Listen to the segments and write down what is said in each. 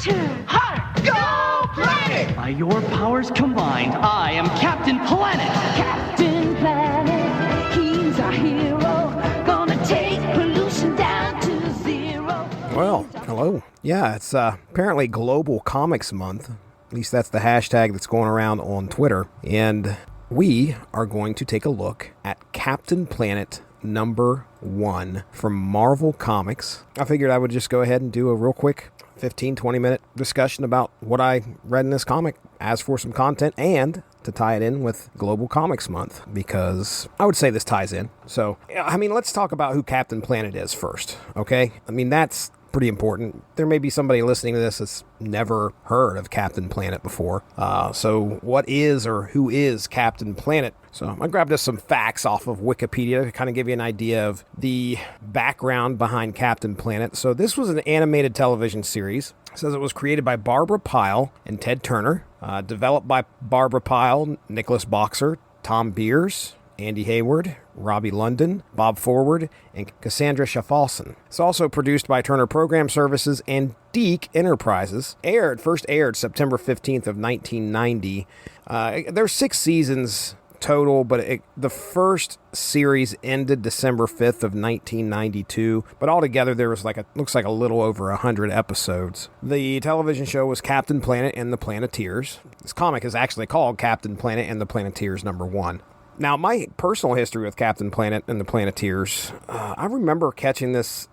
Two, hard, go planet! By your powers combined, I am Captain Planet! Captain Planet, he's our hero. Gonna take pollution down to zero. Well, hello. Yeah, it's apparently Global Comics Month. At least that's the hashtag that's going around on Twitter. And we are going to take a look at Captain Planet #1 from Marvel Comics. I figured I would just go ahead and do a real quick 15-20 minute discussion about what I read in this comic as for some content and to tie it in with Global Comics Month, because I would say this ties in. So, I mean, let's talk about who Captain Planet is first, okay? I mean, that's pretty important. There may be somebody listening to this that's never heard of Captain Planet before. So what is or who is Captain Planet? So I grabbed us some facts off of Wikipedia to kind of give you an idea of the background behind Captain Planet. So this was an animated television series. It says it was created by Barbara Pyle and Ted Turner, developed by Barbara Pyle, Nicholas Boxer, Tom Beers, Andy Hayward, Robbie London, Bob Forward, and Cassandra Schaffalson. It's also produced by Turner Program Services and Deke Enterprises. First aired September 15th of 1990. There's 6 seasons total, but the first series ended December 5th of 1992. But altogether, there was looks like a little over 100 episodes. The television show was Captain Planet and the Planeteers. This comic is actually called Captain Planet and the Planeteers #1. Now, my personal history with Captain Planet and the Planeteers, I remember catching this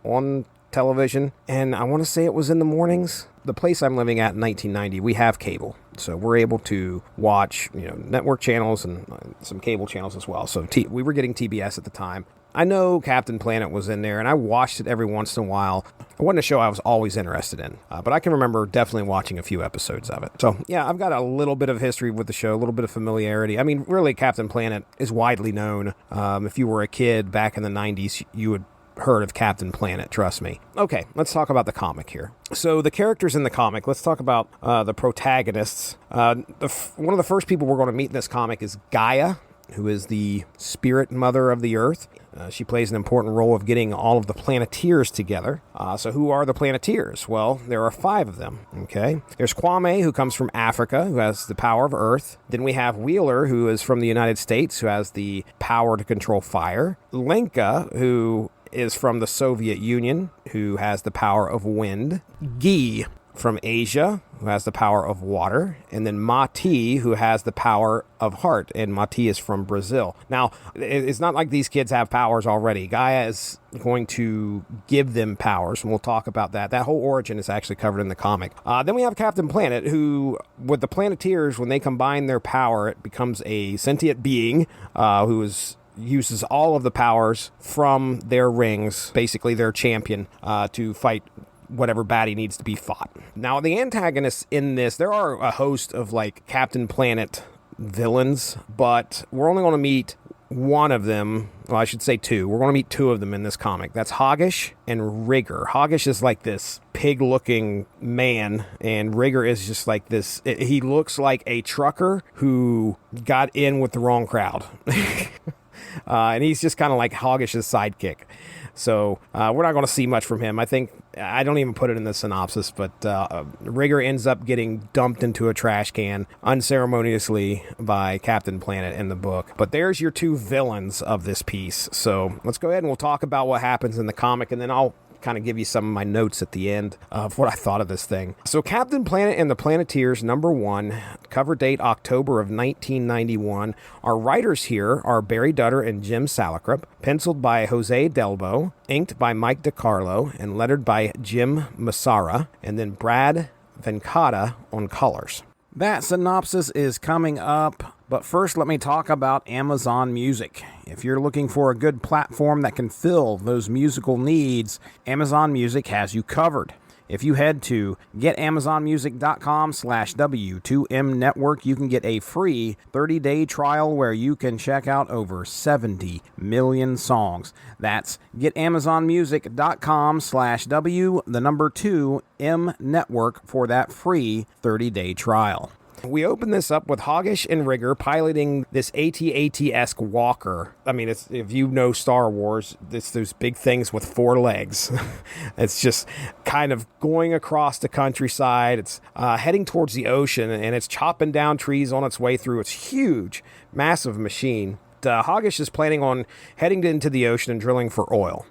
on television, and I want to say it was in the mornings. The place I'm living at in 1990, we have cable, so we're able to watch, network channels and some cable channels as well. So we were getting TBS at the time. I know Captain Planet was in there, and I watched it every once in a while. It wasn't a show I was always interested in, but I can remember definitely watching a few episodes of it. So, yeah, I've got a little bit of history with the show, a little bit of familiarity. I mean, really, Captain Planet is widely known. If you were a kid back in the 90s, you would heard of Captain Planet, trust me. Okay, let's talk about the comic here. So the characters in the comic, let's talk about the protagonists. One of the first people we're going to meet in this comic is Gaia, who is the spirit mother of the Earth. She plays an important role of getting all of the Planeteers together. So who are the Planeteers? Well, there are 5 of them, okay? There's Kwame, who comes from Africa, who has the power of Earth. Then we have Wheeler, who is from the United States, who has the power to control fire. Lenka, who is from the Soviet Union, who has the power of wind. Guy, from Asia, who has the power of water, and then Mati, who has the power of heart, and Mati is from Brazil. Now, it's not like these kids have powers already. Gaia is going to give them powers, and we'll talk about that. That whole origin is actually covered in the comic. Then we have Captain Planet, who, with the Planeteers, when they combine their power, it becomes a sentient being uses all of the powers from their rings, basically their champion, to fight whatever baddie needs to be fought. Now, the antagonists in this, there are a host of Captain Planet villains, but we're only going to meet one of them. Well, I should say 2. We're going to meet 2 of them in this comic. That's Hoggish and Rigger. Hoggish is like this pig-looking man, and Rigger is just like this. He looks like a trucker who got in with the wrong crowd. And he's just kind of like Hoggish's sidekick. So we're not going to see much from him. I don't even put it in the synopsis, but Rigger ends up getting dumped into a trash can unceremoniously by Captain Planet in the book. But there's your 2 villains of this piece. So let's go ahead and we'll talk about what happens in the comic, and then I'll kind of give you some of my notes at the end of what I thought of this thing. So Captain Planet and the Planeteers #1, cover date October of 1991. Our writers here are Barry Dutter and Jim Salicrup, penciled by Jose Delbo, inked by Mike DiCarlo, and lettered by Jim Massara, and then Brad Venkata on colors. That synopsis is coming up, but first let me talk about Amazon Music. If you're looking for a good platform that can fill those musical needs, Amazon Music has you covered. If you head to getamazonmusic.com/W2M Network, you can get a free 30-day trial where you can check out over 70 million songs. That's getamazonmusic.com/W2M Network for that free 30-day trial. We open this up with Hoggish and Rigger piloting this AT-AT-esque walker. I mean, it's, if you know Star Wars, it's those big things with 4 legs. It's just kind of going across the countryside. It's heading towards the ocean, and it's chopping down trees on its way through. It's huge, massive machine. Hoggish is planning on heading into the ocean and drilling for oil.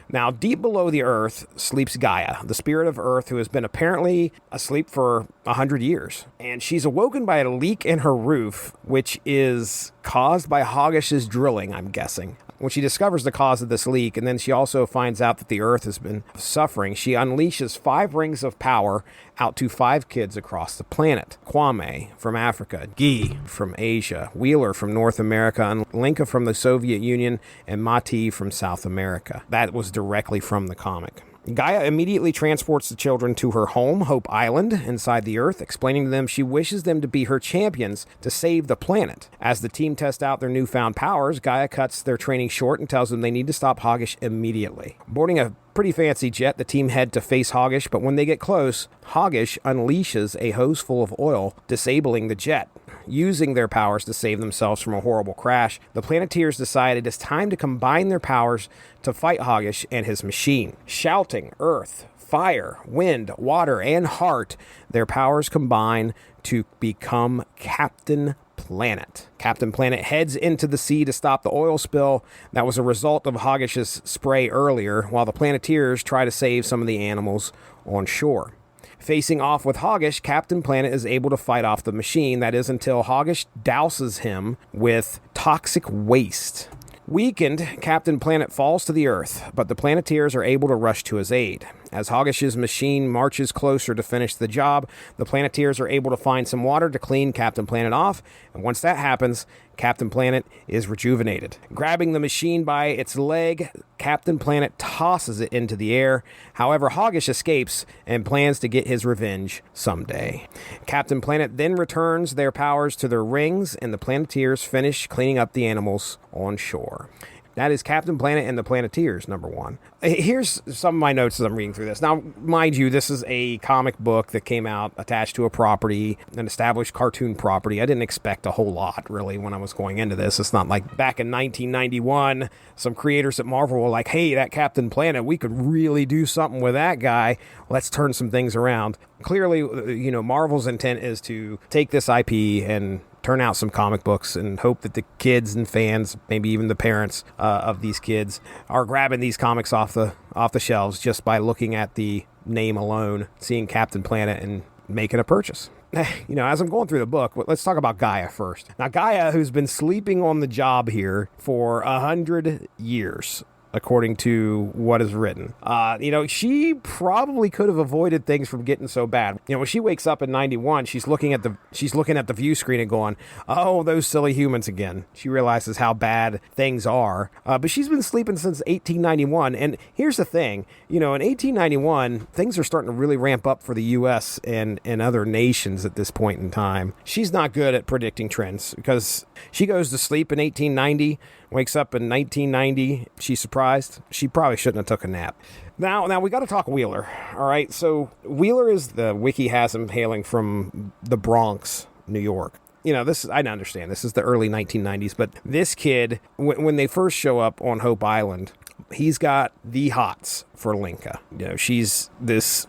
Now, deep below the Earth sleeps Gaia, the spirit of Earth, who has been apparently asleep for 100 years. And she's awoken by a leak in her roof, which is caused by Hoggish's drilling, I'm guessing. When she discovers the cause of this leak, and then she also finds out that the Earth has been suffering, she unleashes 5 rings of power out to 5 kids across the planet. Kwame from Africa, Guy from Asia, Wheeler from North America, and Linka from the Soviet Union, and Mati from South America. That was directly from the comic. Gaia immediately transports the children to her home, Hope Island, inside the Earth, explaining to them she wishes them to be her champions to save the planet. As the team test out their newfound powers, Gaia cuts their training short and tells them they need to stop Hoggish immediately. Boarding a pretty fancy jet, the team head to face Hoggish, but when they get close, Hoggish unleashes a hose full of oil, disabling the jet. Using their powers to save themselves from a horrible crash, the Planeteers decided it's time to combine their powers to fight Hoggish and his machine. Shouting, earth, fire, wind, water, and heart, their powers combine to become Captain Planet. Captain Planet heads into the sea to stop the oil spill that was a result of Hoggish's spray earlier, while the Planeteers try to save some of the animals on shore. Facing off with Hoggish, Captain Planet is able to fight off the machine. That is until Hoggish douses him with toxic waste. Weakened, Captain Planet falls to the Earth, but the Planeteers are able to rush to his aid. As Hoggish's machine marches closer to finish the job, the Planeteers are able to find some water to clean Captain Planet off, and once that happens, Captain Planet is rejuvenated. Grabbing the machine by its leg, Captain Planet tosses it into the air. However, Hoggish escapes and plans to get his revenge someday. Captain Planet then returns their powers to their rings, and the Planeteers finish cleaning up the animals on shore. That is Captain Planet and the Planeteers, number 1. Here's some of my notes as I'm reading through this. Now, mind you, this is a comic book that came out attached to a property, an established cartoon property. I didn't expect a whole lot, really, when I was going into this. It's not like back in 1991, some creators at Marvel were like, hey, that Captain Planet, we could really do something with that guy. Let's turn some things around. Clearly, you know, Marvel's intent is to take this IP and turn out some comic books and hope that the kids and fans, maybe even the parents of these kids, are grabbing these comics off the shelves just by looking at the name alone, seeing Captain Planet and making a purchase. You know, as I'm going through the book, let's talk about Gaia first. Now, Gaia, who's been sleeping on the job here for 100 years, according to what is written. You know, she probably could have avoided things from getting so bad. You know, when she wakes up in 91, she's looking at the view screen and going, oh, those silly humans again. She realizes how bad things are. But she's been sleeping since 1891. And here's the thing, you know, in 1891, things are starting to really ramp up for the U.S. and other nations at this point in time. She's not good at predicting trends because she goes to sleep in 1890, wakes up in 1990. She's surprised. She probably shouldn't have took a nap. Now we got to talk Wheeler. All right. So Wheeler is the wiki has him hailing from the Bronx, New York. You know, I understand this is the early 1990s, but this kid, when they first show up on Hope Island, he's got the hots for Linka. You know, she's this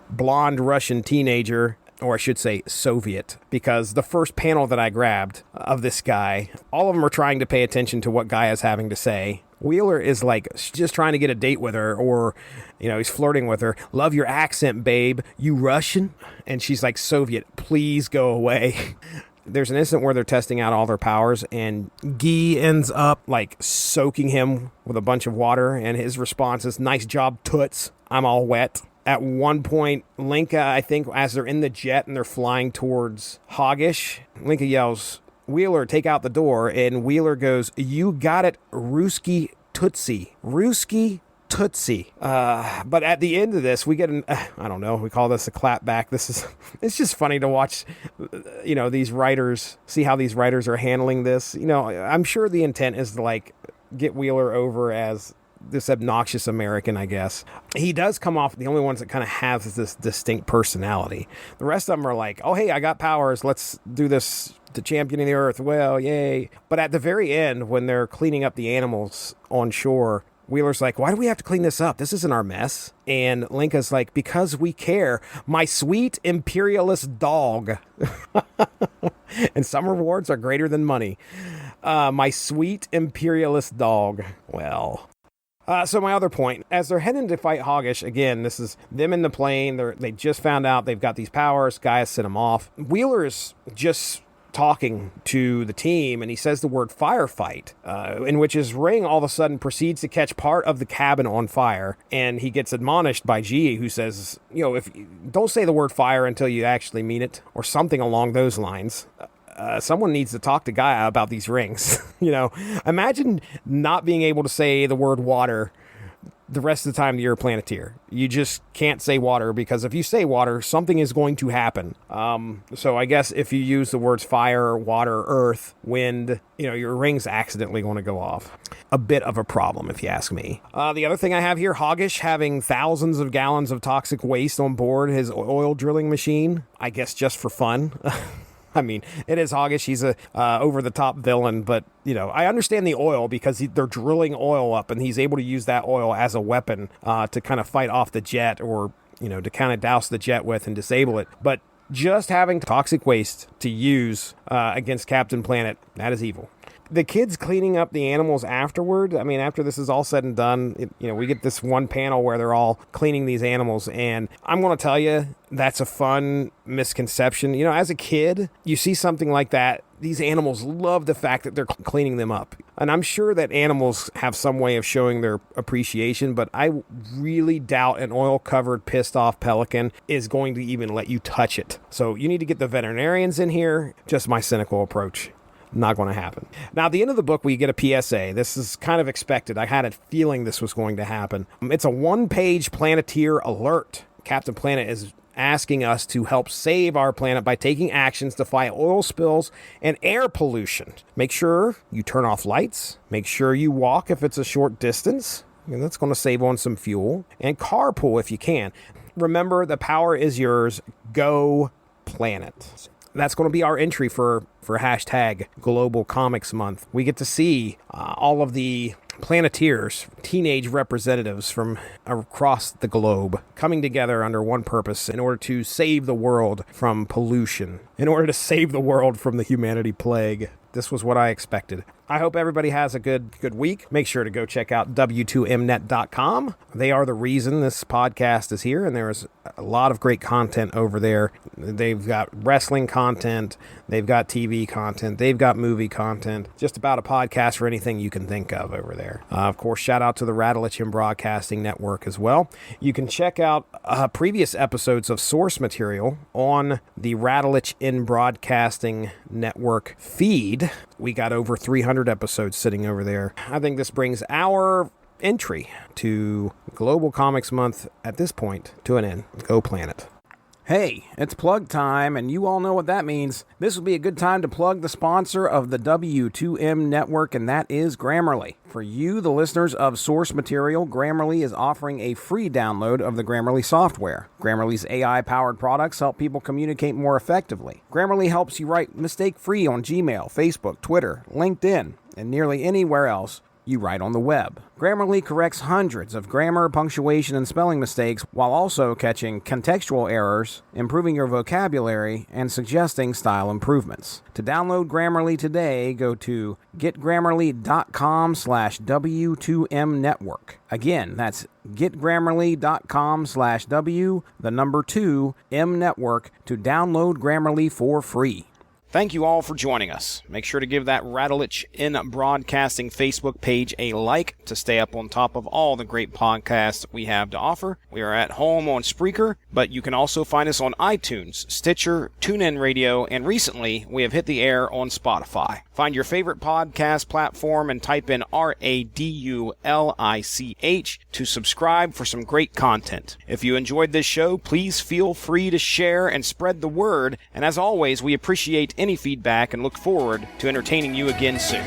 blonde Russian teenager, or I should say Soviet, because the first panel that I grabbed of this guy, all of them are trying to pay attention to what Gaia's having to say. Wheeler is like just trying to get a date with her, or, you know, he's flirting with her. Love your accent, babe. You Russian? And she's like, Soviet, please go away. There's an incident where they're testing out all their powers, and Guy ends up like soaking him with a bunch of water, and his response is, nice job, toots. I'm all wet. At one point, Linka, I think, as they're in the jet and they're flying towards Hoggish, Linka yells, Wheeler, take out the door. And Wheeler goes, you got it, Ruski Tootsie. Ruski Tootsie. But at the end of this, we get I don't know, we call this a clap back. It's just funny to watch, you know, these writers, see how these writers are handling this. You know, I'm sure the intent is to, like, get Wheeler over as this obnoxious American, I guess. He does come off the only ones that kind of have this distinct personality. The rest of them are like, oh, hey, I got powers. Let's do this to championing the earth. Well, yay. But at the very end, when they're cleaning up the animals on shore, Wheeler's like, why do we have to clean this up? This isn't our mess. And Linka's like, because we care. My sweet imperialist dog. And some rewards are greater than money. My sweet imperialist dog. Well. So my other point, as they're heading to fight Hoggish, again, this is them in the plane. They just found out they've got these powers. Guy sent them off. Wheeler's just talking to the team, and he says the word firefight, in which his ring all of a sudden proceeds to catch part of the cabin on fire, and he gets admonished by G, who says, if don't say the word fire until you actually mean it, or something along those lines. Someone needs to talk to Gaia about these rings. Imagine not being able to say the word water the rest of the time that you're a Planeteer. You just can't say water, because if you say water, something is going to happen. So I guess if you use the words fire, water, earth, wind, your ring's accidentally going to go off. A bit of a problem, if you ask me. The other thing I have here, Hoggish having thousands of gallons of toxic waste on board his oil drilling machine, I guess just for fun. I mean, it is Hoggish. He's a over-the-top villain, but, I understand the oil because they're drilling oil up, and he's able to use that oil as a weapon to kind of fight off the jet, or, to kind of douse the jet with and disable it. But just having toxic waste to use against Captain Planet, that is evil. The kids cleaning up the animals afterward, after this is all said and done, we get this one panel where they're all cleaning these animals, and I'm going to tell you, that's a fun misconception. As a kid, you see something like that, these animals love the fact that they're cleaning them up. And I'm sure that animals have some way of showing their appreciation, but I really doubt an oil-covered, pissed-off pelican is going to even let you touch it. So you need to get the veterinarians in here. Just my cynical approach. Not going to happen. Now, at the end of the book, we get a PSA. This is kind of expected. I had a feeling this was going to happen. It's a one-page Planeteer alert. Captain Planet is asking us to help save our planet by taking actions to fight oil spills and air pollution. Make sure you turn off lights. Make sure you walk if it's a short distance. And that's going to save on some fuel. And carpool if you can. Remember, the power is yours. Go Planet. That's going to be our entry for hashtag Global Comics Month. We get to see all of the Planeteers, teenage representatives from across the globe, coming together under one purpose in order to save the world from pollution, in order to save the world from the humanity plague. This was what I expected. I hope everybody has a good week. Make sure to go check out W2Mnet.com. They are the reason this podcast is here, and there is a lot of great content over there. They've got wrestling content, they've got TV content, they've got movie content, just about a podcast for anything you can think of over there. Of course, shout out to the Rattlich in Broadcasting Network as well. You can check out previous episodes of source material on the Rattlich in Broadcasting Network feed. We got over 300 episodes sitting over there. I think this brings our entry to Global Comics Month at this point to an end. Go Planet. Hey, it's plug time, and you all know what that means. This will be a good time to plug the sponsor of the W2M network, and that is Grammarly. For you, the listeners of Source Material, Grammarly is offering a free download of the Grammarly software. Grammarly's AI-powered products help people communicate more effectively. Grammarly helps you write mistake-free on Gmail, Facebook, Twitter, LinkedIn, and nearly anywhere else you write on the web. Grammarly corrects hundreds of grammar, punctuation, and spelling mistakes while also catching contextual errors, improving your vocabulary, and suggesting style improvements. To download Grammarly today, go to getgrammarly.com/W2Mnetwork. Again, that's getgrammarly.com/W2Mnetwork to download Grammarly for free. Thank you all for joining us. Make sure to give that Rattlich in Broadcasting Facebook page a like to stay up on top of all the great podcasts we have to offer. We are at home on Spreaker, but you can also find us on iTunes, Stitcher, TuneIn Radio, and recently we have hit the air on Spotify. Find your favorite podcast platform and type in RADULICH to subscribe for some great content. If you enjoyed this show, please feel free to share and spread the word, and as always, we appreciate any feedback and look forward to entertaining you again soon.